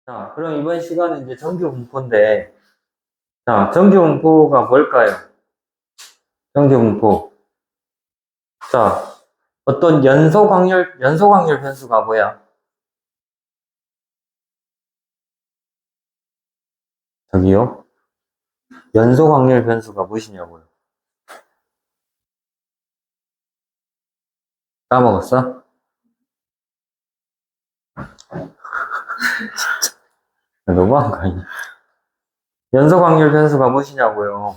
자, 그럼 이번 시간은 이제 정규 분포인데, 자, 정규 분포가 뭘까요? 정규 분포. 자, 어떤 연소 확률 변수가 뭐야? 저기요? 연소 확률 변수가 무엇이냐고요? 까먹었어? 너무한 거 아니야? 연소 확률 변수가 무엇이냐고요?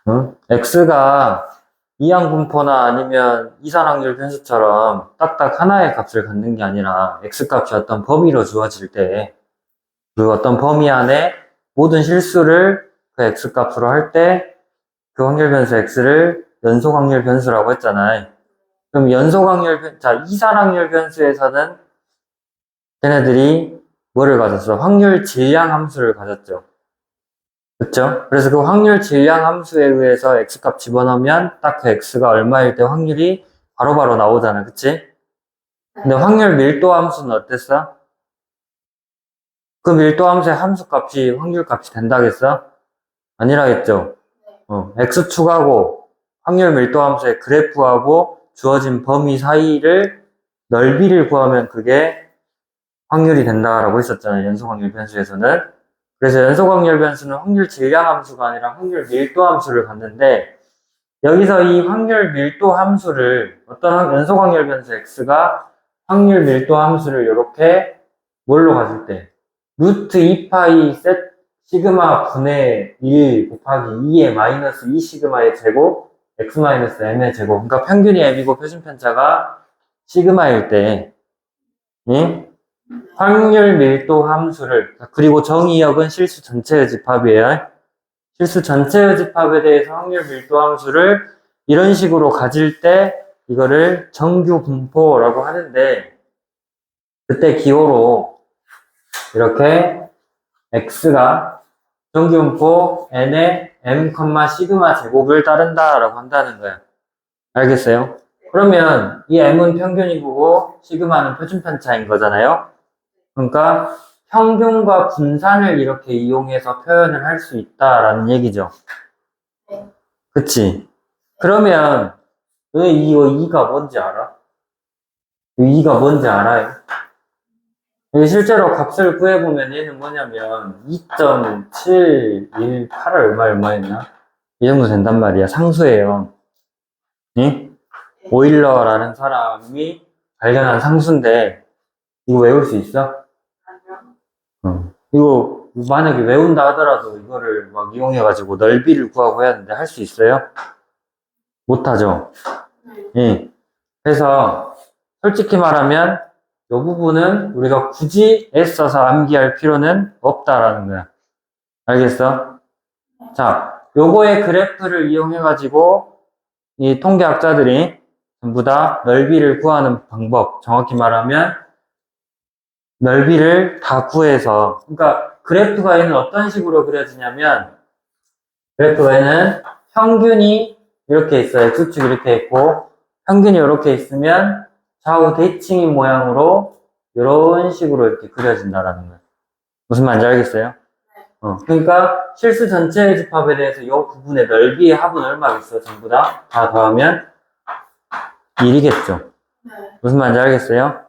응? x가 이항 분포나 아니면 이산 확률 변수처럼 딱딱 하나의 값을 갖는 게 아니라 x 값이 어떤 범위로 주어질 때, 그 어떤 범위 안에 모든 실수를 그 x 값으로 할 때 그 확률 변수 x를 연속 확률 변수라고 했잖아요. 그럼 이산 확률 변수에서는 걔네들이 뭐를 가졌어? 확률 질량 함수를 가졌죠. 그쵸? 그래서 그 확률 질량 함수에 의해서 x값 집어넣으면 딱 그 x가 얼마일 때 확률이 바로바로 나오잖아. 그치? 근데 확률 밀도 함수는 어땠어? 그 밀도 함수의 함수값이 확률값이 된다겠어? 아니라겠죠? x축하고 확률 밀도 함수의 그래프하고 주어진 범위 사이를 넓이를 구하면 그게 확률이 된다라고 했었잖아요. 연속 확률 변수에서는. 그래서 연속 확률 변수는 확률 질량 함수가 아니라 확률 밀도 함수를 갖는데, 여기서 이 확률 밀도 함수를 연속 확률 변수 x가 확률 밀도 함수를 이렇게 뭘로 가질 때 루트 2파이 셋 시그마 분의 1 곱하기 2의 마이너스 2 시그마의 제곱 x 마이너스 m의 제곱, 그러니까 평균이 m이고 표준 편차가 시그마일 때 예? 확률 밀도 함수를, 그리고 정의역은 실수 전체의 집합이에요. 실수 전체의 집합에 대해서 확률 밀도 함수를 이런 식으로 가질 때 이거를 정규 분포라고 하는데, 그때 기호로 이렇게 x가 정규 분포 n의 m, 시그마 제곱을 따른다라고 한다는 거야. 알겠어요? 그러면 이 m은 평균이고 시그마는 표준 편차인 거잖아요. 그러니까 평균과 분산을 이렇게 이용해서 표현을 할 수 있다라는 얘기죠. 그치? 그러면 왜 이거 2가 뭔지 알아? 이 2가 뭔지 알아요? 여기 실제로 값을 구해보면 얘는 뭐냐면 2.718을 얼마였나? 이 정도 된단 말이야. 상수예요. 응? 오일러라는 사람이 발견한 상수인데 이거 외울 수 있어? 이거 만약에 외운다 하더라도 이거를 막 이용해가지고 넓이를 구하고 해야 하는데 할 수 있어요? 못하죠? 예. 그래서 솔직히 말하면 이 부분은 우리가 굳이 애써서 암기할 필요는 없다라는 거야. 알겠어? 자, 요거의 그래프를 이용해가지고 이 통계학자들이 전부 다 넓이를 구하는 방법, 정확히 말하면 넓이를 다 구해서, 그러니까 그래프가 얘는 어떤 식으로 그려지냐면, 그래프가 얘는 평균이 이렇게 있어요. x축 이렇게 있고 평균이 이렇게 있으면 좌우 대칭인 모양으로 이런 식으로 이렇게 그려진다라는 거예요. 무슨 말인지 알겠어요? 그러니까 실수 전체의 집합에 대해서 이 부분의 넓이의 합은 얼마겠어? 전부 다 더하면 1이겠죠. 무슨 말인지 알겠어요?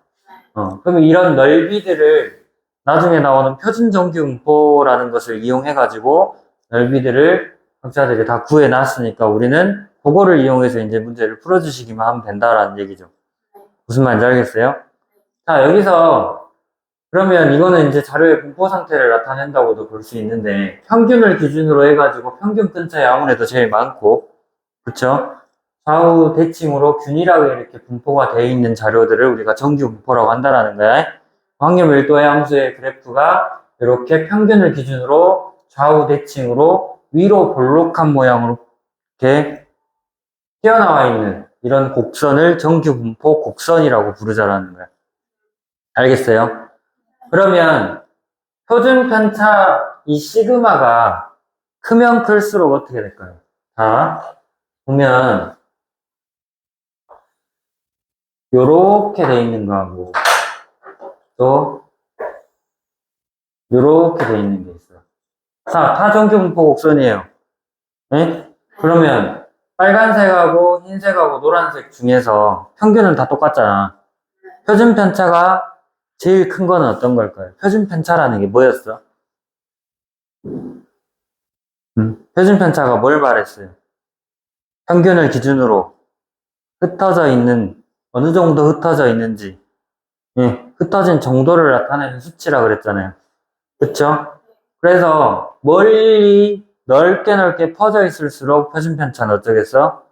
그러면 이런 넓이들을 나중에 나오는 표준 정규 분포라는 것을 이용해가지고 넓이들을 학자들이 다 구해놨으니까 우리는 그거를 이용해서 이제 문제를 풀어주시기만 하면 된다라는 얘기죠. 무슨 말인지 알겠어요? 자, 여기서 그러면 이거는 이제 자료의 분포 상태를 나타낸다고도 볼 수 있는데, 평균을 기준으로 해가지고 평균 근처에 아무래도 제일 많고, 그쵸? 좌우 대칭으로 균일하게 이렇게 분포가 되어 있는 자료들을 우리가 정규 분포라고 한다라는 거야. 확률 밀도의 함수의 그래프가 이렇게 평균을 기준으로 좌우 대칭으로 위로 볼록한 모양으로 이렇게 튀어나와 있는 이런 곡선을 정규 분포 곡선이라고 부르자라는 거야. 알겠어요? 그러면 표준 편차 이 시그마가 크면 클수록 어떻게 될까요? 자, 보면 요렇게 돼 있는 거하고 또 요렇게 돼 있는 게 있어요. 자, 타종교 분포 곡선이에요. 네? 그러면 빨간색하고 흰색하고 노란색 중에서 평균은 다 똑같잖아. 표준 편차가 제일 큰 거는 어떤 걸까요? 표준 편차라는 게 뭐였어? 표준 편차가 뭘 말했어요? 평균을 기준으로 흩어져 있는, 어느 정도 흩어져 있는지, 예, 흩어진 정도를 나타내는 수치라 그랬잖아요. 그쵸? 그래서 멀리 넓게 퍼져 있을수록 표준 편차는 어쩌겠어?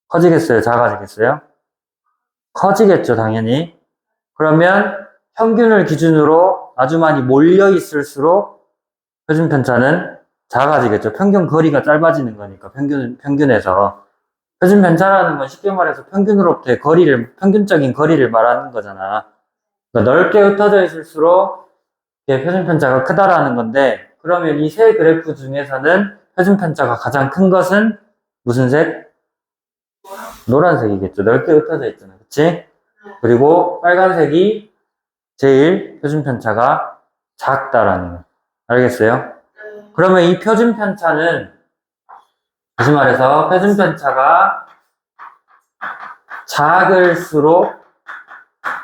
커지겠어요? 작아지겠어요? 커지겠죠, 당연히. 그러면 평균을 기준으로 아주 많이 몰려 있을수록 표준 편차는 작아지겠죠. 평균 거리가 짧아지는 거니까, 평균에서. 표준 편차라는 건 쉽게 말해서 평균으로부터의 평균적인 거리를 말하는 거잖아. 그러니까 넓게 흩어져 있을수록 표준 편차가 크다라는 건데, 그러면 이 세 그래프 중에서는 표준 편차가 가장 큰 것은 무슨 색? 노란색이겠죠. 넓게 흩어져 있잖아. 그치? 그리고 빨간색이 제일 표준 편차가 작다라는 거. 알겠어요? 그러면 이 표준 편차는 다시 말해서 표준 편차가 작을수록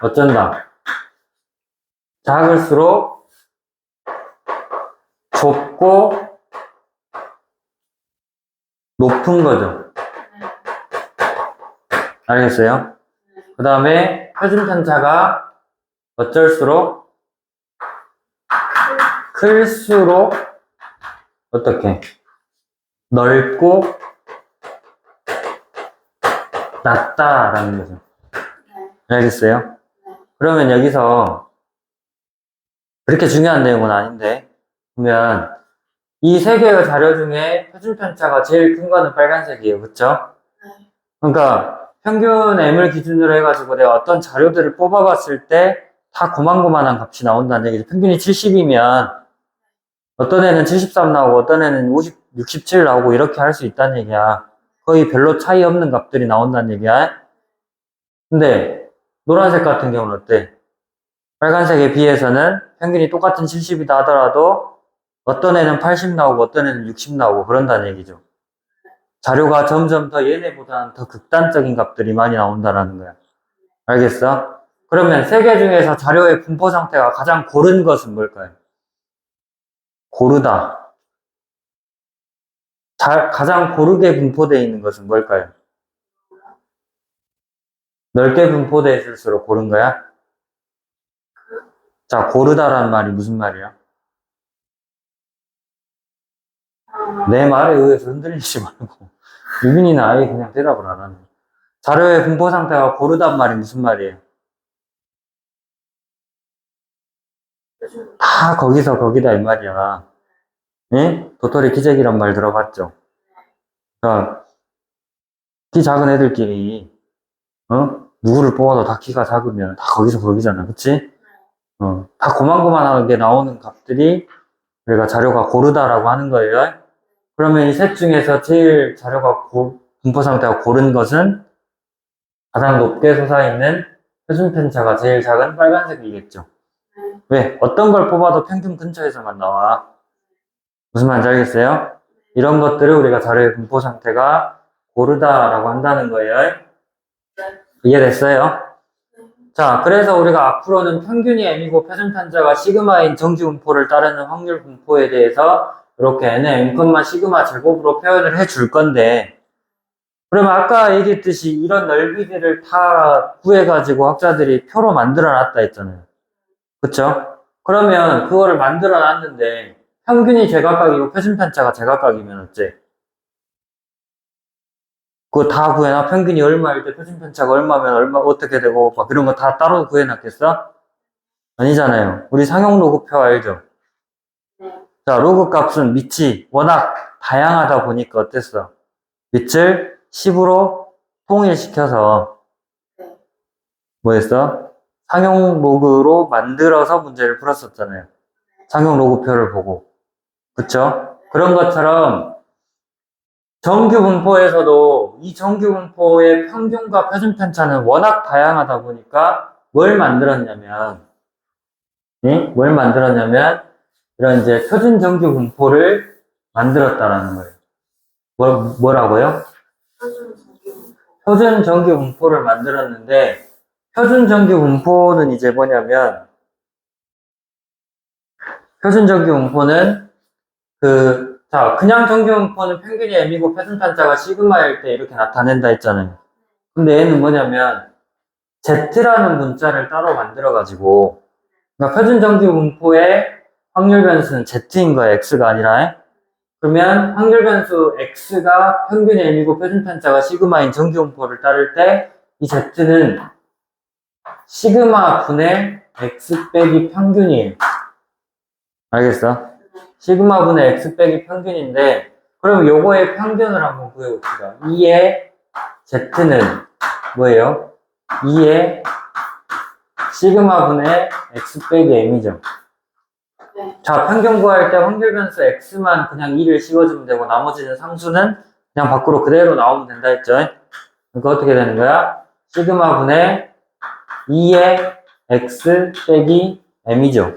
어쩐다. 작을수록 좁고 높은 거죠. 알겠어요? 그 다음에 표준 편차가 어쩔수록 클수록 어떻게? 넓고 낮다라는 거죠. 알겠어요? 그러면 여기서 그렇게 중요한 내용은 아닌데, 보면 이 세 개의 자료 중에 표준 편차가 제일 큰 거는 빨간색이에요. 그쵸? 그러니까 평균 M을 기준으로 해가지고 내가 어떤 자료들을 뽑아봤을 때 다 고만고만한 값이 나온다는 얘기죠. 평균이 70이면 어떤 애는 73 나오고 어떤 애는 67 나오고 이렇게 할 수 있다는 얘기야. 거의 별로 차이 없는 값들이 나온다는 얘기야. 근데 노란색 같은 경우는 어때? 빨간색에 비해서는 평균이 똑같은 70이다 하더라도 어떤 애는 80 나오고 어떤 애는 60 나오고 그런다는 얘기죠. 자료가 점점 더 얘네보다는 더 극단적인 값들이 많이 나온다는 거야. 알겠어? 그러면 세 개 중에서 자료의 분포 상태가 가장 고른 것은 뭘까요? 고르다. 가장 고르게 분포되어 있는 것은 뭘까요? 넓게 분포되어 있을수록 고른 거야? 자, 고르다라는 말이 무슨 말이야? 내 말에 의해서 흔들리지 말고. 유빈이는 아예 그냥 대답을 안 하네. 자료의 분포 상태가 고르단 말이 무슨 말이에요? 다 거기서 거기다 이 말이야. 예? 도토리 키재기란 말 들어봤죠? 그러니까 키 작은 애들끼리 누구를 뽑아도 다 키가 작으면 다 거기서 거기잖아. 그치? 다 고만고만하게 나오는 값들이 우리가 자료가 고르다라고 하는 거예요. 그러면 이 셋 중에서 제일 자료가 분포 상태가 고른 것은 가장 높게 솟아있는 표준 편차가 제일 작은 빨간색이겠죠. 왜? 어떤 걸 뽑아도 평균 근처에서만 나와. 무슨 말인지 알겠어요? 이런 것들을 우리가 자료의 분포 상태가 고르다라고 한다는 거예요. 이해됐어요? 자, 그래서 우리가 앞으로는 평균이 M이고 표준 편차가 시그마인 정지 분포를 따르는 확률 분포에 대해서 이렇게 N의 M, 시그마 제곱으로 표현을 해줄 건데, 그러면 아까 얘기했듯이 이런 넓이들을 다 구해가지고 학자들이 표로 만들어 놨다 했잖아요. 그쵸? 그러면 그거를 만들어 놨는데 평균이 제각각이고 표준 편차가 제각각이면 어째? 그거 다 구해놔? 평균이 얼마일 때 표준 편차가 얼마면 얼마 어떻게 되고 막 이런 거 다 따로 구해놨겠어? 아니잖아요. 우리 상용 로그표 알죠? 자, 로그 값은 밑이 워낙 다양하다 보니까 어땠어? 밑을 10으로 통일시켜서 뭐 했어? 상용 로그로 만들어서 문제를 풀었었잖아요. 상용 로그표를 보고. 그쵸? 그런 것처럼 정규 분포에서도 이 정규분포의 평균과 표준 편차는 워낙 다양하다 보니까 뭘 만들었냐면, 이런 이제 표준 정규분포를 만들었다라는 거예요. 뭐라고요? 표준 정규분포를 만들었는데, 표준 정규분포는 이제 뭐냐면, 표준 정규분포는 그냥 정규분포는 평균이 m이고 표준 편차가 시그마일 때 이렇게 나타낸다 했잖아요. 근데 얘는 뭐냐면, Z라는 문자를 따로 만들어가지고, 그러니까 표준 정규분포의 확률 변수는 Z인 거야, X가 아니라. 그러면 확률 변수 X가 평균 m이고 표준 편차가 시그마인 정규분포를 따를 때, 이 Z는 시그마 분의 X 빼기 평균이에요. 알겠어? 시그마 분의 X 빼기 평균인데, 그럼 요거의 평균을 한번 구해봅시다. 2의 Z는 뭐예요? 2의 시그마 분의 X 빼기 M이죠. 자, 평균 구할 때 확률 변수 X만 그냥 2를 씌워주면 되고, 나머지는 상수는 그냥 밖으로 그대로 나오면 된다 했죠? 그러니까 어떻게 되는 거야? 시그마 분의 2의 X 빼기 M이죠.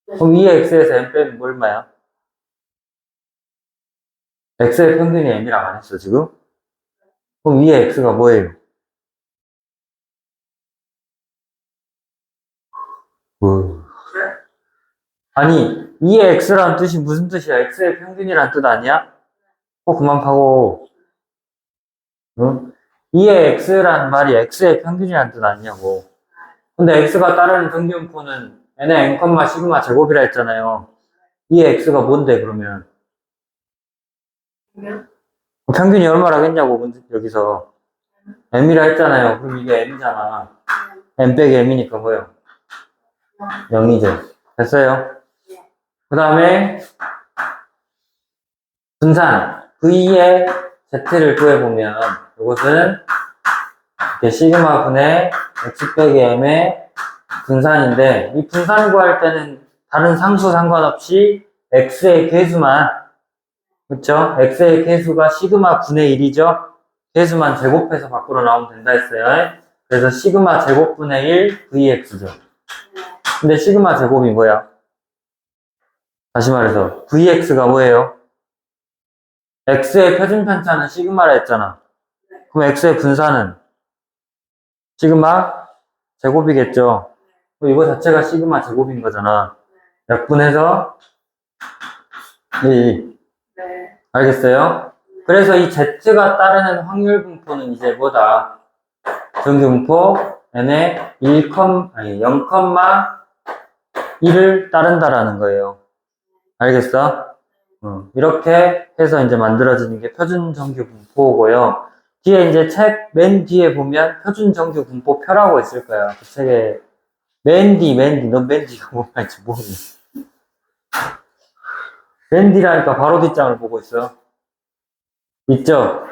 그럼 2의 X에서 M 빼면 뭐 얼마야? X의 평균이 M이라고 안 했어, 지금? 그럼 2의 X가 뭐예요? 아니, 2의 X라는 뜻이 무슨 뜻이야? X의 평균이란 뜻 아니야? 그만 파고. 응? 2의 X라는 말이 X의 평균이란 뜻 아니냐고. 근데 X가 따르는 정규분포는 n의 n, 시그마 제곱이라 했잖아요. 2의 X가 뭔데, 그러면? 평균이 얼마라겠냐고, 여기서. M이라 했잖아요. 그럼 이게 M이잖아. M 빼기 M이니까 뭐예요? 0이죠. 됐어요? 그 다음에 분산 V의 Z를 구해보면 이것은 이렇게 시그마 분의 X 빼기 M의 분산인데, 이 분산 구할 때는 다른 상수 상관없이 X의 개수만, 그쵸? X의 개수가 시그마 분의 1이죠? 개수만 제곱해서 밖으로 나오면 된다 했어요. 그래서 시그마 제곱분의 1 VX죠. 근데 시그마 제곱이 뭐야? 다시 말해서 VX가 뭐예요? X의 표준 편차는 시그마라 했잖아. 그럼 X의 분산은 시그마 제곱이겠죠. 이거 자체가 시그마 제곱인 거잖아. 약분해서 2. 알겠어요? 그래서 이 Z가 따르는 확률 분포는 이제 뭐다? 정규분포 n의 0,1을 따른다라는 거예요. 알겠어? 이렇게 해서 이제 만들어지는 게 표준 정규 분포고요. 뒤에 이제 책 맨 뒤에 보면 표준 정규 분포표라고 있을 거야. 그 책에 맨 뒤, 넌 맨 뒤가 뭐 말인지 모르겠네. 맨 뒤라니까 바로 뒷장을 보고 있어. 있죠?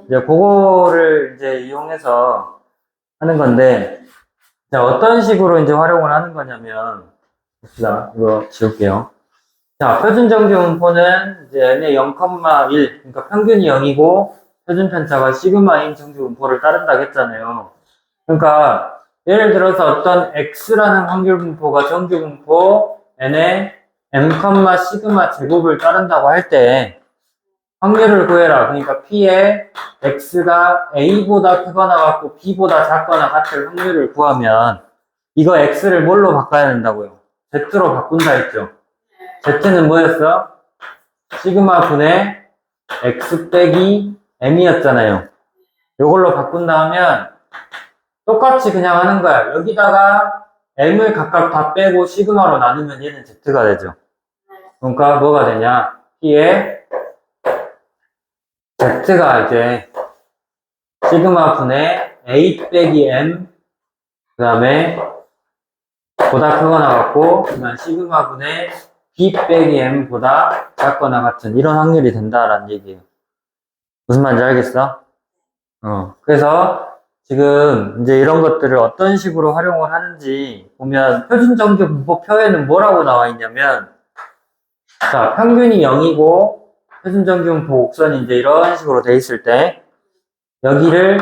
이제 그거를 이제 이용해서 하는 건데, 자, 어떤 식으로 이제 활용을 하는 거냐면, 봅시다. 이거 지울게요. 자, 표준 정규 분포는 이제 n의 0,1, 그러니까 평균이 0이고 표준 편차가 시그마인 정규 분포를 따른다고 했잖아요. 그러니까 예를 들어서 어떤 x라는 확률 분포가 정규 분포 n의 m, 시그마 제곱을 따른다고 할 때 확률을 구해라. 그러니까 p의 x가 a보다 크거나 같고 b보다 작거나 같을 확률을 구하면 이거 x를 뭘로 바꿔야 된다고요? z로 바꾼다 했죠. Z는 뭐였어? 시그마 분의 X 빼기 M이었잖아요. 이걸로 바꾼다면 똑같이 그냥 하는 거야. 여기다가 M을 각각 다 빼고 시그마로 나누면 얘는 Z가 되죠. 그러니까 뭐가 되냐? P의 Z가 이제 시그마 분의 A 빼기 M, 그 다음에 보다 크거나 같고, 그 다음 시그마 분의 B 빼기 M보다 작거나 같은 이런 확률이 된다라는 얘기예요. 무슨 말인지 알겠어? 그래서 지금 이제 이런 것들을 어떤 식으로 활용을 하는지 보면 표준 정규 분포표에는 뭐라고 나와 있냐면, 자, 평균이 0이고 표준 정규 분포 곡선이 이제 이런 식으로 돼 있을 때 여기를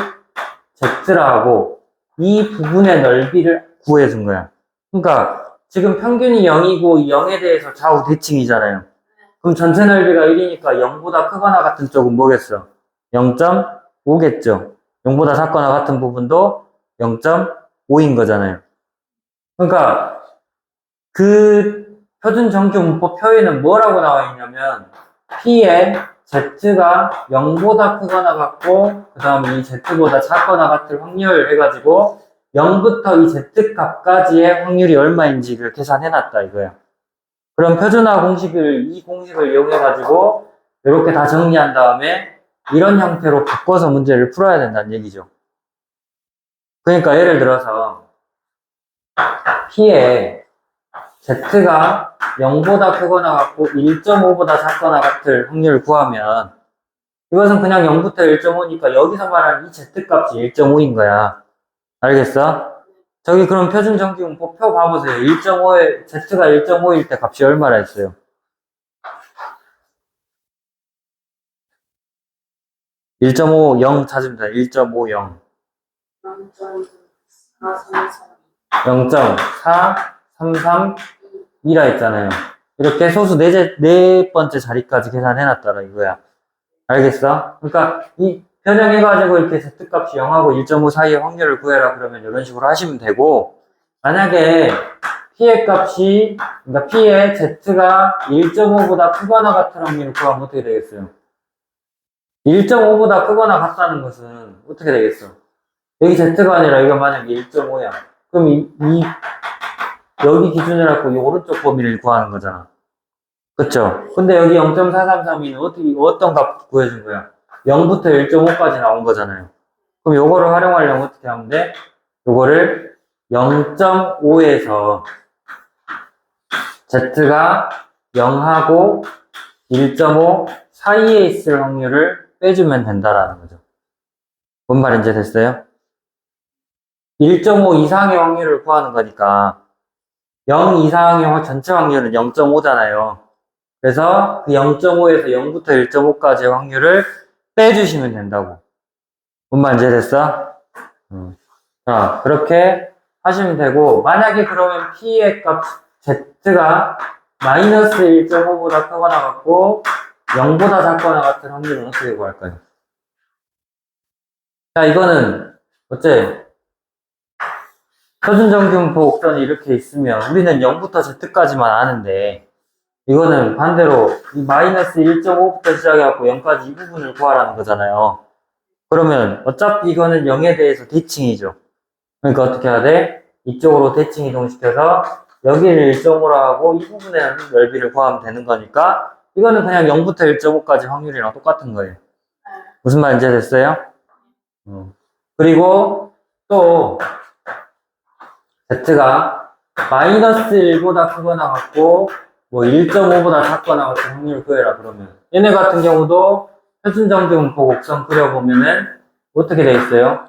Z라 하고 이 부분의 넓이를 구해준 거야. 그러니까 지금 평균이 0이고 0에 대해서 좌우 대칭이잖아요. 그럼 전체 넓이가 1이니까 0보다 크거나 같은 쪽은 뭐겠어? 0.5겠죠. 0보다 작거나 같은 부분도 0.5인 거잖아요. 그러니까 그 표준 정규 문법 표에는 뭐라고 나와 있냐면 P에 Z가 0보다 크거나 같고 그 다음에 이 Z보다 작거나 같을 확률 해가지고 0부터 이 Z 값까지의 확률이 얼마인지를 계산해놨다 이거야. 그럼 표준화 공식을 이 공식을 이용해가지고 이렇게 다 정리한 다음에 이런 형태로 바꿔서 문제를 풀어야 된다는 얘기죠. 그러니까 예를 들어서 P에 Z가 0보다 크거나 같고 1.5보다 작거나 같을 확률을 구하면 이것은 그냥 0부터 1.5니까 여기서 말하는 이 Z값이 1.5인 거야. 알겠어? 저기 그럼 표준 정기문법 표 봐보세요. 1.5에 Z가 1.5일 때 값이 얼마나 있어요? 1.5, 0 찾으면 돼. 1.50. 0.433이라 했잖아요. 이렇게 소수 네 번째 자리까지 계산해놨더라 이거야. 알겠어? 그러니까 이 변형해가지고 이렇게 Z값이 0하고 1.5 사이의 확률을 구해라 그러면 이런 식으로 하시면 되고 만약에 P의 값이 그러니까 P의 Z가 1.5보다 크거나 같은 확률을 구하면 어떻게 되겠어요? 1.5보다 크거나 같다는 것은 어떻게 되겠어? 여기 Z가 아니라 이거 만약에 1.5야. 그럼 여기 기준을 갖고 이 오른쪽 범위를 구하는 거잖아. 그쵸? 근데 여기 0.433이는 어떤 값 구해준 거야? 0부터 1.5까지 나온 거잖아요. 그럼 요거를 활용하려면 어떻게 하면 돼? 요거를 0.5에서 Z가 0하고 1.5 사이에 있을 확률을 빼주면 된다라는 거죠. 뭔 말인지 됐어요? 1.5 이상의 확률을 구하는 거니까 0 이상의 전체 확률은 0.5잖아요. 그래서 그 0.5에서 0부터 1.5까지의 확률을 빼주시면 된다고. 뭔 말인지 됐어? 자, 그렇게 하시면 되고, 만약에 그러면 P의 값 Z가 마이너스 1.5보다 크거나 같고, 0보다 작거나 같은 확률은 어떻게 구할까요? 자, 이거는, 어째? 표준정규문법 옥선이 이렇게 있으면, 우리는 0부터 Z까지만 아는데, 이거는 반대로, 이 마이너스 1.5부터 시작해갖고 0까지 이 부분을 구하라는 거잖아요. 그러면, 어차피 이거는 0에 대해서 대칭이죠. 그러니까 어떻게 해야 돼? 이쪽으로 대칭 이동시켜서 여기를 1.5로 하고 이 부분의 넓이를 구하면 되는 거니까 이거는 그냥 0부터 1.5까지 확률이랑 똑같은 거예요. 무슨 말인지 됐어요? 그리고 또 Z가 마이너스 1보다 크거나 같고 뭐 1.5보다 작거나 같은 확률을 구해라 그러면 얘네 같은 경우도 표준정규문법 곡선 그려보면은 어떻게 돼 있어요?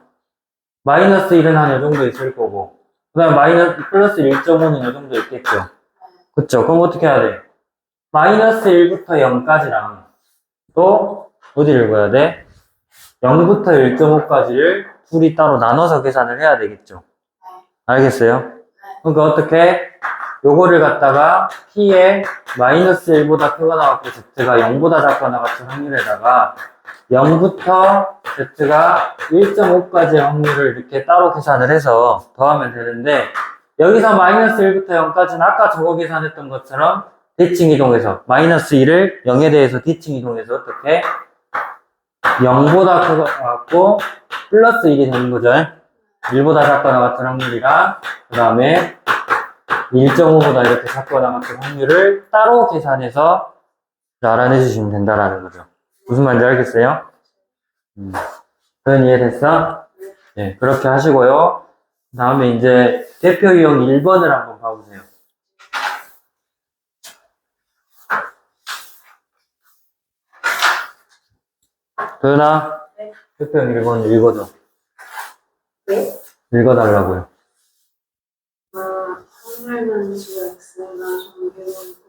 마이너스 1은 한 이 정도 있을 거고 그 다음에 플러스 1.5는 이 정도 있겠죠. 그쵸? 그럼 어떻게 해야 돼? 마이너스 1부터 0까지랑 또 어디를 읽어야 돼? 0부터 1.5까지를 둘이 따로 나눠서 계산을 해야 되겠죠. 알겠어요? 그러니까 어떻게? 요거를 갖다가 P에 마이너스 1보다 크거나 같고 Z가 0보다 작거나 같은 확률에다가 0부터 Z가 1.5까지의 확률을 이렇게 따로 계산을 해서 더하면 되는데 여기서 마이너스 1부터 0까지는 아까 저거 계산했던 것처럼 대칭 이동해서 마이너스 1을 0에 대해서 대칭 이동해서 어떻게 0보다 크거 같고 플러스 1이 되는 거죠. 1보다 작거나 같은 확률이랑 그 다음에 1.5보다 이렇게 작거나 같은 확률을 따로 계산해서 알아내 주시면 된다라는 거죠. 무슨 말인지 알겠어요? 그런 이해됐어? 네, 그렇게 하시고요. 그 다음에 이제 대표 유형 1번을 한번 봐보세요. 도연아, 네. 대표 유형 1번 읽어줘. 네? 읽어달라고요. 확률 변수 x가 정규문법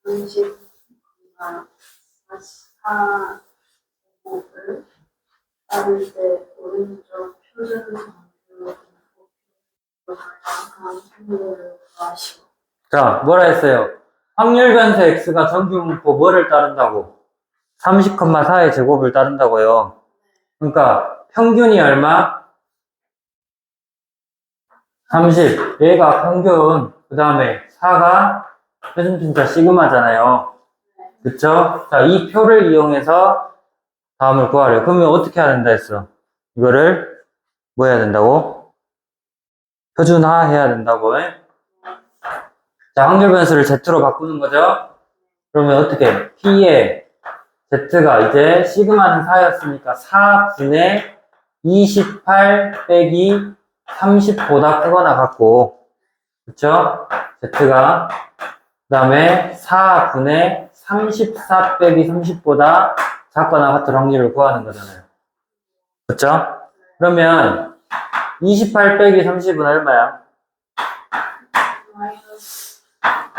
n 30과 4제곱을 받을 때 오른쪽 표준 정규 확률을 구하시고. 자, 뭐라 했어요? 확률 변수 x가 정규분포 뭐를 따른다고? 30,4의 제곱을 따른다고요. 그러니까 평균이 얼마? 30. 얘가 평균, 그 다음에 4가 표준偏差 시그마잖아요. 그쵸? 자, 이 표를 이용해서 다음을 구하래요. 그러면 어떻게 해야 된다 했어? 이거를 뭐 해야 된다고? 표준화 해야 된다고. 자, 확률 변수를 Z로 바꾸는 거죠? 그러면 어떻게? P에 Z가 이제 시그마는 4였으니까 4분의 28 빼기 30보다 크거나 같고, 그쵸? Z가 그 다음에 4분의 34 빼기 30보다 작거나 같을 확률을 구하는 거잖아요. 그쵸? 그러면 28 빼기 30은 얼마야?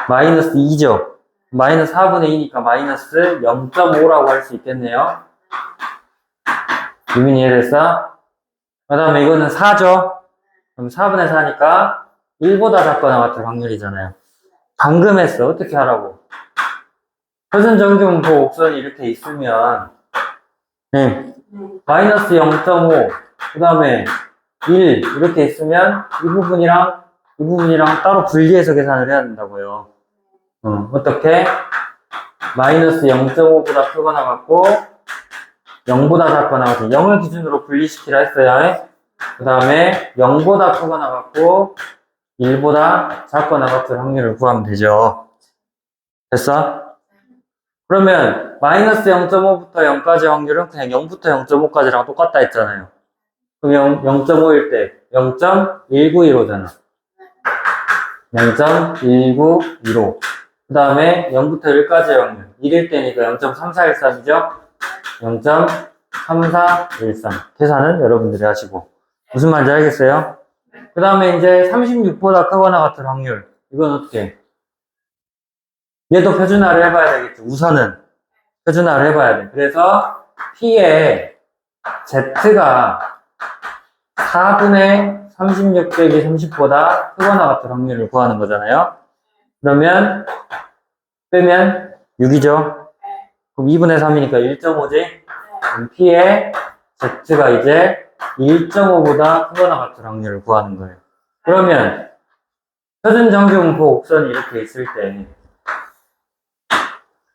마이너스 2죠. 마이너스 4분의 2니까 마이너스 0.5라고 할 수 있겠네요. 유민이 이해됐어? 그 다음에 이거는 4죠. 그럼 4분의 4니까 1보다 작거나 같을 확률이잖아요. 방금 했어. 어떻게 하라고? 표준 정규분포 옥선이 이렇게 있으면 마이너스 0.5, 그 다음에 1 이렇게 있으면 이 부분이랑 따로 분리해서 계산을 해야 된다고요. 어떻게? 마이너스 0.5보다 크거나 같고 0보다 작거나 같은 0을 기준으로 분리시키라 했어요. 그 다음에 0보다 크거나 같고 1보다 작거나 같은 확률을 구하면 되죠. 됐어? 그러면 마이너스 0.5부터 0까지 확률은 그냥 0부터 0.5까지랑 똑같다 했잖아요. 그럼 0.5일 때 0.1915잖아. 0.1915. 그 다음에 0부터 1까지의 확률. 1일 때니까 0.3413이죠? 0.3413. 계산은 여러분들이 하시고. 무슨 말인지 알겠어요? 그 다음에 이제 36보다 크거나 같은 확률. 이건 어떻게? 얘도 표준화를 해봐야 되겠죠. 우선은 표준화를 해봐야 돼. 그래서 P에 Z가 4분의 36 빼기 30보다 크거나 같은 확률을 구하는 거잖아요. 그러면 빼면 6이죠. 그럼 2분의 3이니까 1.5지. 그럼 P에 Z가 이제 1.5보다 크거나 같은 확률을 구하는 거예요. 그러면 표준 정규분포 옥선이 이렇게 있을 때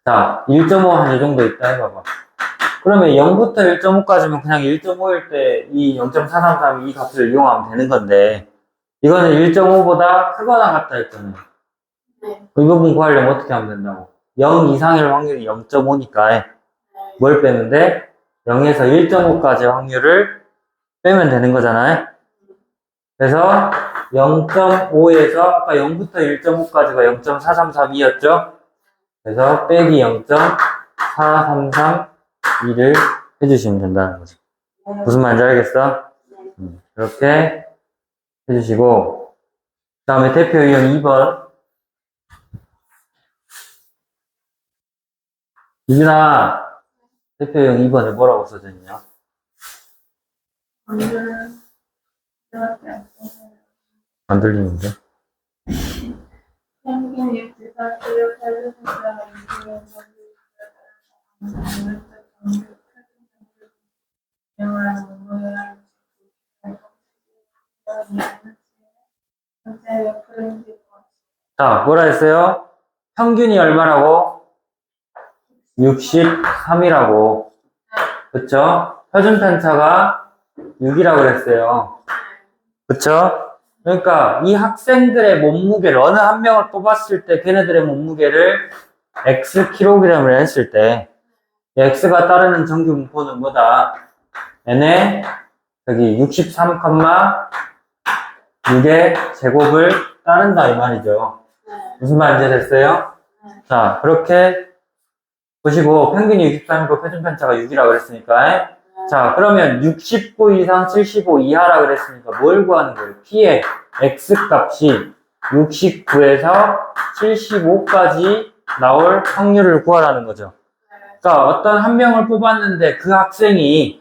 자, 1.5 한 이 정도 있다 해봐봐. 그러면 0부터 1.5까지면 그냥 1.5일 때 이 0.433 이 값을 이용하면 되는 건데 이거는 1.5보다 크거나 같다 했잖아요. 네. 이 부분 구하려면 어떻게 하면 된다고? 0 이상일 확률이 0.5니까 뭘 빼면 돼? 0에서 1.5까지의 확률을 빼면 되는 거잖아요. 그래서 0.5에서 아까 0부터 1.5까지가 0.4332였죠? 그래서 빼기 0.4332를 해주시면 된다는 거죠. 무슨 말인지 알겠어? 이렇게 해주시고 그 다음에 대표 유형 2번 유진아 대표 유형 2번에 뭐라고 써져있냐? 안 들리는데? 평균 입지가 수요 살려준다 이기는 자, 뭐라 했어요? 평균이 얼마라고? 63이라고. 그쵸? 표준 편차가 6이라고 그랬어요. 그쵸? 그러니까 이 학생들의 몸무게를 어느 한 명을 뽑았을 때 걔네들의 몸무게를 Xkg을 했을 때 X가 따르는 정규 분포는 뭐다? n의 여기 63,6의 제곱을 따른다 이 말이죠. 무슨 말인지 됐어요? 자, 그렇게 보시고 평균이 63이고 표준 편차가 6이라고 그랬으니까 자, 그러면 69 이상 75 이하라 그랬으니까 뭘 구하는 거예요? P의 X 값이 69에서 75까지 나올 확률을 구하라는 거죠. 그러니까 어떤 한 명을 뽑았는데 그 학생이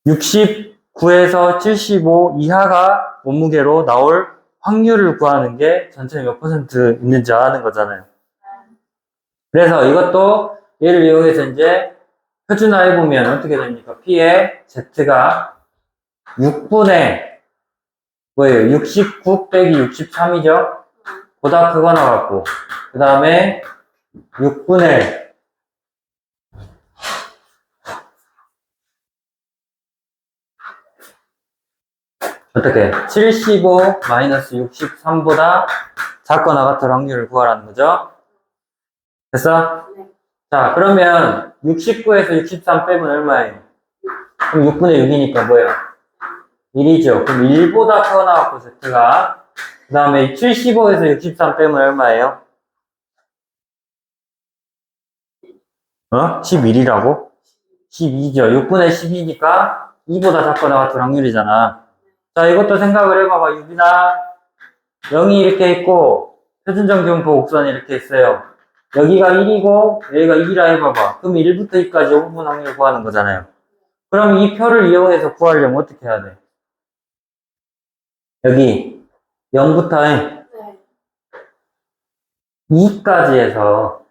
69에서 75 이하가 몸무게로 나올 확률을 구하는 게 전체 몇 퍼센트 있는지 아는 거잖아요. 그래서 이것도 얘를 이용해서 이제 표준화해보면 어떻게 됩니까? P의 Z가 6분의 뭐예요? 69 빼기 63이죠? 보다 크거나 같고, 그 다음에 6분의 어떻게? 75 마이너스 63보다 작거나 같을 확률을 구하라는 거죠? 됐어? 네. 자, 그러면 69에서 63 빼면 얼마예요? 그럼 6분의 6이니까 뭐예요? 1이죠. 그럼 1보다 크거나 같고 Z가, 그 다음에 75에서 63 빼면 얼마예요? 11이라고? 12죠. 6분의 12니까 2보다 작거나 같을 확률이잖아. 자, 이것도 생각을 해봐봐. 6이나 0이 이렇게 있고, 표준정지분포 곡선이 이렇게 있어요. 여기가 1이고, 여기가 2라 해봐봐. 그럼 1부터 2까지 5분 확률 구하는 거잖아요. 그럼 이 표를 이용해서 구하려면 어떻게 해야 돼? 여기 0부터 네. 2까지 해서,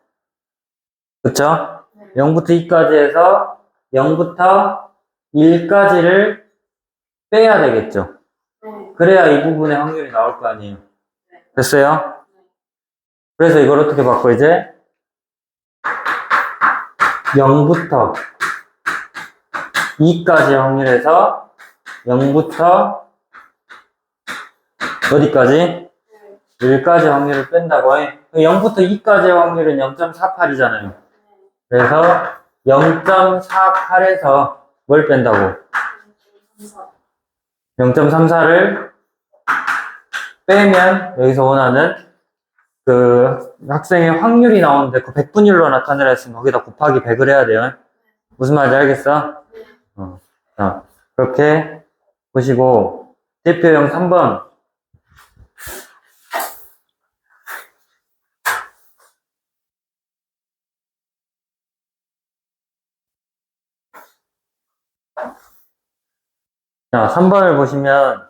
그쵸? 네. 0부터 2까지 해서 0부터 1까지를 빼야 되겠죠. 네. 그래야 이 부분의 확률이 나올 거 아니에요. 네. 됐어요? 그래서 이걸 어떻게 바꿔 이제? 0부터 2까지 확률에서 0부터 어디까지? 1까지 확률을 뺀다고 해. 0부터 2까지의 확률은 0.48이잖아요. 그래서 0.48에서 뭘 뺀다고? 0.34를 빼면 여기서 원하는 그 학생의 확률이 나오는데 그 100분율로 나타내라 했으면 거기다 곱하기 100을 해야 돼요. 무슨 말인지 알겠어? 자, 그렇게 보시고 대표형 3번. 자, 3번을 보시면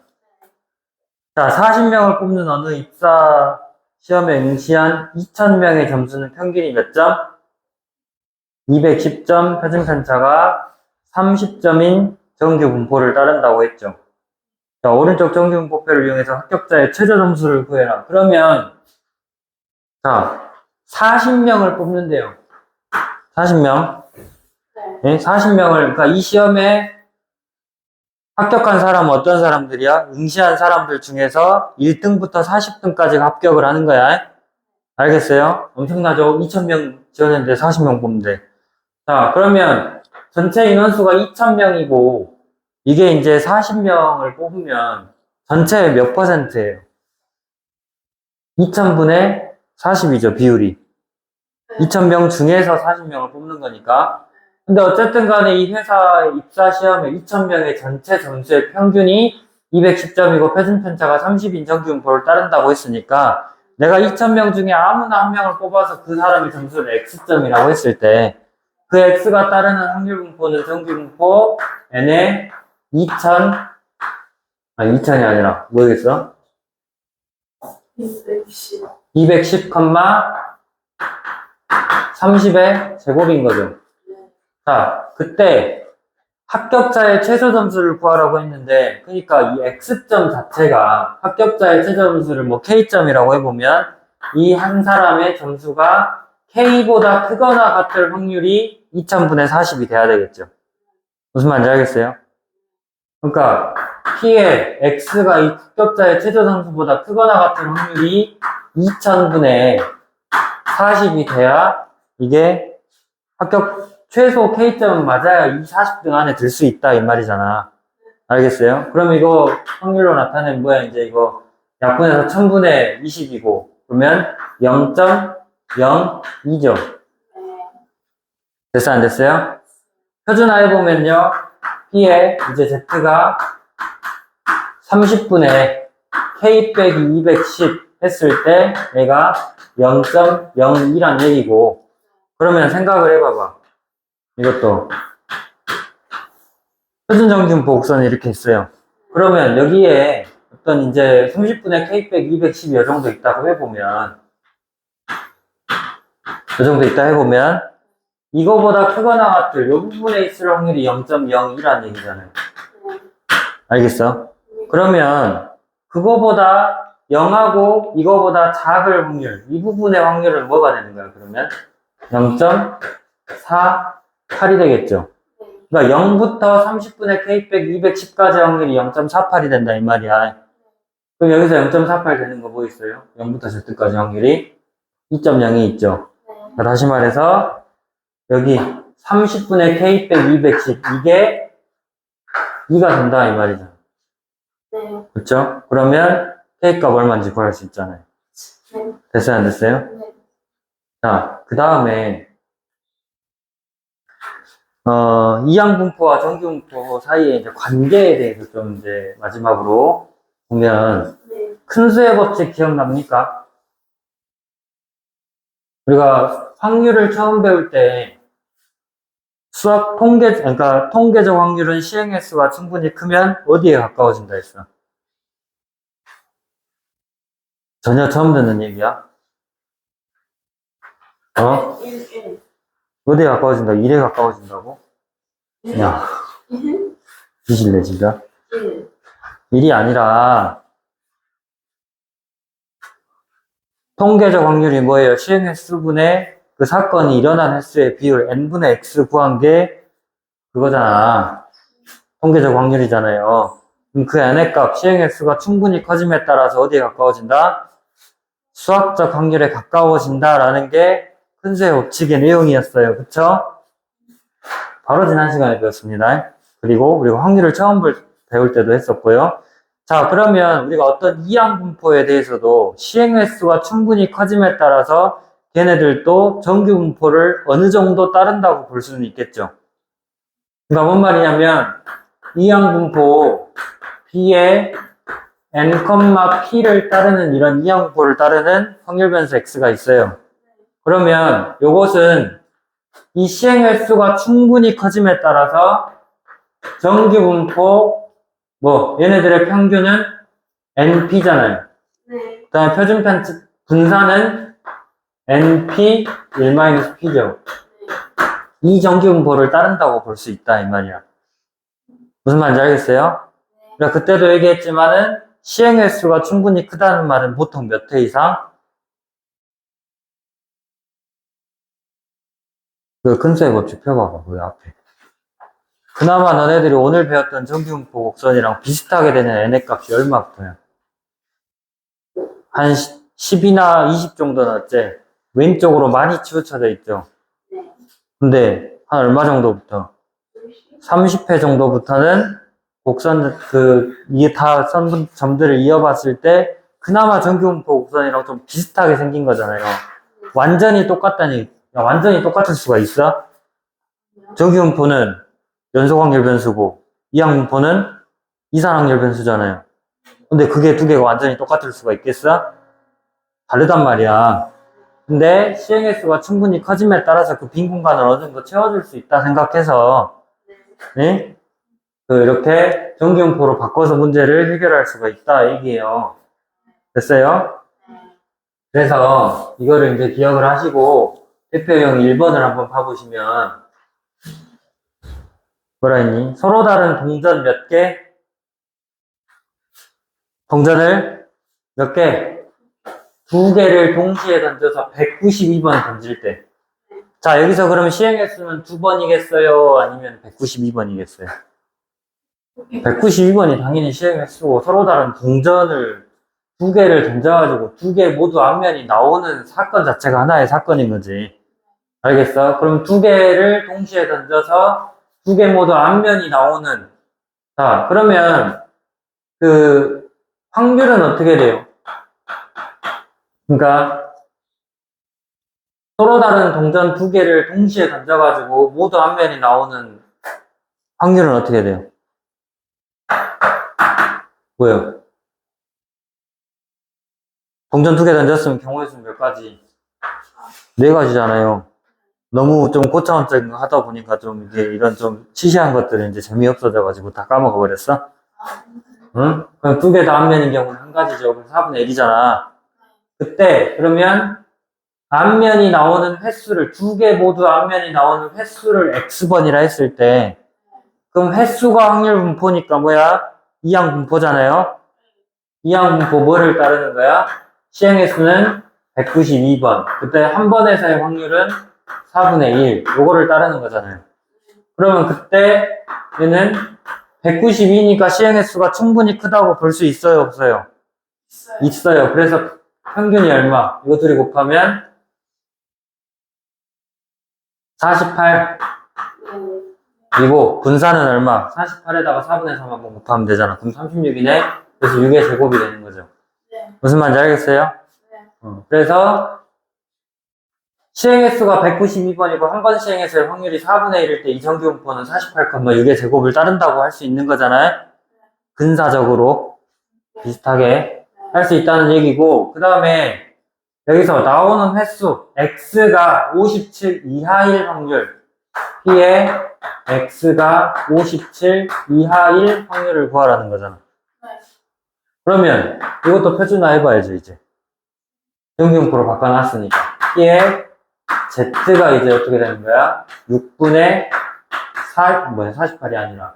자, 40명을 뽑는 어느 입사 시험에 응시한 2000명의 점수는 평균이 몇 점? 210점, 표준 편차가 30점인 정규 분포를 따른다고 했죠. 자, 오른쪽 정규 분포표를 이용해서 합격자의 최저 점수를 구해라. 그러면 자, 40명을 뽑는데요. 40명. 네. 40명을, 그러니까 이 시험에 합격한 사람은 어떤 사람들이야? 응시한 사람들 중에서 1등부터 40등까지 합격을 하는 거야. 알겠어요? 엄청나죠? 2000명 지원했는데 40명 뽑는데. 자, 그러면 전체 인원수가 2000명이고, 이게 이제 40명을 뽑으면 전체 몇 퍼센트예요? 2000분의 40이죠, 비율이. 2000명 중에서 40명을 뽑는 거니까. 근데 어쨌든 간에 이 회사 입사 시험에 2000명의 전체 점수의 평균이 210점이고 표준 편차가 30인 정규 분포를 따른다고 했으니까 내가 2000명 중에 아무나 한 명을 뽑아서 그 사람의 점수를 X점이라고 했을 때 그 X가 따르는 확률 분포는 정규 분포 N의 2000, 아니 2000이 아니라 뭐겠어? 210. 210, 30의 제곱인 거죠. 자, 그때 합격자의 최저 점수를 구하라고 했는데, 그러니까 이 X점 자체가 합격자의 최저 점수를 뭐 K점이라고 해보면 이 한 사람의 점수가 K보다 크거나 같을 확률이 2000분의 40이 돼야 되겠죠. 무슨 말인지 알겠어요? 그러니까 P의 X가 이 합격자의 최저 점수보다 크거나 같은 확률이 2000분의 40이 돼야 이게 합격 최소 K점은 맞아야 이 40등 안에 들 수 있다 이 말이잖아. 알겠어요? 그럼 이거 확률로 나타내면 뭐야? 이제 이거 약분해서 1000분의 20이고 그러면 0.02죠. 됐어 안 됐어요? 표준화해보면요 P에 이제 Z가 30분의 K 빼기 210 했을 때 얘가 0.02란 얘기고 그러면 생각을 해봐봐. 이것도 표준정규분포 곡선이 이렇게 있어요. 그러면 여기에 어떤 이제 30분의 K백 212 이 정도 있다고 해보면, 이 정도 있다 해보면, 이거보다 크거나 같을 이 부분에 있을 확률이 0.02라는 얘기잖아요. 알겠어? 그러면 그거보다 0하고 이거보다 작을 확률, 이 부분의 확률은 뭐가 되는 거야, 그러면? 0.48이 되겠죠. 그러니까 0부터 30분의 K백 210까지 확률이 0.48이 된다, 이 말이야. 그럼 여기서 0.48 되는 거 뭐 있어요? 0부터 Z까지 확률이 2.0이 있죠. 그러니까 다시 말해서 여기 30분의 K백 210 이게 2가 된다, 이 말이죠. 네. 그렇죠? 그러면 K값 얼마인지 구할 수 있잖아요. 네. 됐어요, 안 됐어요? 네. 자, 그 다음에 이항분포와 정규분포 사이의 이제 관계에 대해서 좀 이제 마지막으로 보면, 네. 큰 수의 법칙 기억납니까? 우리가 확률을 처음 배울 때 수학 그러니까 통계적 확률은 시행 횟수가 충분히 크면 어디에 가까워진다 했어? 전혀 처음 듣는 얘기야. 어? 1. 어디에 가까워진다? 1에 가까워진다고? 야, 뒤질래, 진짜? 1. 1이 아니라, 통계적 확률이 뭐예요? 시행 횟수분의 그 사건이 일어난 횟수의 비율, n분의 x 구한 게 그거잖아. 통계적 확률이잖아요. 그럼 그 n의 값, 시행 횟수가 충분히 커짐에 따라서 어디에 가까워진다? 수학적 확률에 가까워진다라는 게 큰 수의 법칙의 내용이었어요. 그쵸? 바로 지난 시간에 배웠습니다. 그리고 확률을 처음 배울 때도 했었고요. 자, 그러면 우리가 어떤 이항분포에 대해서도 시행 횟수가 충분히 커짐에 따라서 걔네들도 정규 분포를 어느 정도 따른다고 볼 수는 있겠죠. 그러니까 뭔 말이냐면 이항분포 B의 n, P를 따르는 이런 이항분포를 따르는 확률 변수 X가 있어요. 그러면 요것은 이 시행 횟수가 충분히 커짐에 따라서 정규 분포 얘네들의 평균은 NP잖아요. 네. 그 다음에 표준편 분산은 NP 1-P죠. 이 정규 분포를 따른다고 볼 수 있다, 이 말이야. 무슨 말인지 알겠어요? 그러니까 그때도 얘기했지만은 시행 횟수가 충분히 크다는 말은 보통 몇 회 이상? 그 근수의 법칙 펴봐봐, 그 앞에. 그나마 너네들이 오늘 배웠던 정규분포 곡선이랑 비슷하게 되는 n의 값이 얼마부터야? 한 10이나 20 정도는 어째? 왼쪽으로 많이 치우쳐져 있죠? 네. 근데 한 얼마 정도부터? 30회 정도부터는 곡선, 이게 다 점들을 이어봤을 때 그나마 정규분포 곡선이랑 좀 비슷하게 생긴 거잖아요. 완전히 똑같다니, 완전히 똑같을 수가 있어? 정규분포는 연속확률 변수고 이항분포는 이산확률 변수잖아요. 근데 그게 두 개가 완전히 똑같을 수가 있겠어? 다르단 말이야. 근데 시행 횟수가 충분히 커짐에 따라서 그 빈 공간을 어느 정도 채워줄 수 있다 생각해서 네? 이렇게 정규분포로 바꿔서 문제를 해결할 수가 있다 얘기예요. 됐어요? 그래서 이거를 이제 기억을 하시고 대표형 1번을 한번 봐보시면 뭐라 했니? 서로 다른 동전 몇 개? 동전을 몇 개? 두 개를 동시에 던져서 192번 던질 때. 자, 여기서 그러면 시행 횟수는 2번이겠어요? 아니면 192번이겠어요? 192번이 당연히 시행 횟수고 서로 다른 동전을 두 개를 던져가지고 두 개 모두 앞면이 나오는 사건 자체가 하나의 사건인 거지. 알겠어? 그럼 두 개를 동시에 던져서 두 개 모두 앞면이 나오는. 자, 그러면 그 확률은 어떻게 돼요? 그러니까 서로 다른 동전 두 개를 동시에 던져가지고 모두 앞면이 나오는 확률은 어떻게 돼요? 뭐예요? 동전 두 개 던졌으면 경우의 수는 몇 가지? 네 가지잖아요. 너무 좀 고차원적인 거 하다 보니까 좀 이게 이런 좀 시시한 것들은 이제 재미없어져가지고 다 까먹어 버렸어? 응? 그럼 두 개 다 앞면인 경우는 한 가지죠. 그럼 4분의 1이잖아. 그때 그러면 앞면이 나오는 횟수를 두 개 모두 앞면이 나오는 횟수를 x번이라 했을 때 그럼 횟수가 확률 분포니까 뭐야? 이항 분포잖아요. 이항 분포 뭐를 따르는 거야? 시행 횟수는 192번. 그때 한 번에서의 확률은 4분의 1. 요거를 따르는 거잖아요. 그러면 그때 얘는 192니까 시행 횟수가 충분히 크다고 볼 수 있어요, 없어요? 있어요. 있어요. 그래서 평균이 얼마? 이거 둘이 곱하면 48. 네. 그리고 분산은 얼마? 48에다가 4분의 3 한번 곱하면 되잖아. 그럼 36이네. 그래서 6의 제곱이 되는 거죠. 네. 무슨 말인지 알겠어요? 네. 그래서 시행횟수가 192번이고 한 번 시행했을 확률이 4분의 1일 때 이정규분포는 48,6의 제곱을 따른다고 할 수 있는 거잖아요. 근사적으로 비슷하게 할 수 있다는 얘기고 그 다음에 여기서 나오는 횟수 x가 57 이하일 확률 P에 x가 57 이하일 확률을 구하라는 거잖아. 네. 그러면 이것도 표준화 해봐야죠 이제. 정규분포로 바꿔놨으니까 P에 z가 이제 어떻게 되는 거야? 6분의 48이 아니라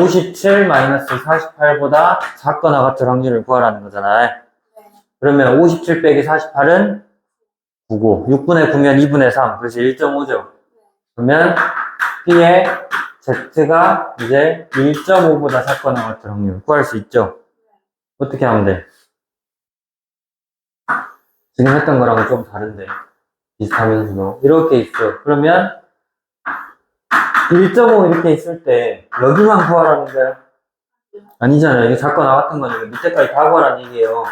57 마이너스 48보다 작거나 같은 확률을 구하라는 거잖아요. 네. 그러면 57 빼기 48은 9고 6분의 9면 2분의 3 그래서 1.5죠. 그러면 P의 Z가 이제 1.5보다 작거나 같은 확률 구할 수 있죠. 어떻게 하면 돼? 지금 했던 거랑은 좀 다른데 비슷하면서도 이렇게 있어. 그러면 1.5 이렇게 있을 때 여기만 구하라는 거야? 아니잖아요. 이게 작거나 같은 거니까 밑에까지 다 구하라는 얘기예요.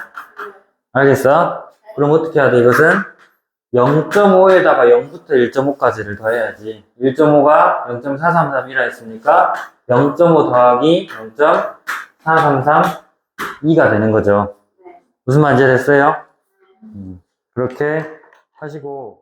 알겠어? 그럼 어떻게 해야 돼? 이것은 0.5에다가 0부터 1.5까지를 더해야지. 1.5가 0.433이라 했으니까 0.5 더하기 0.433 2가 되는 거죠. 네. 무슨 말인지 됐어요? 그렇게 하시고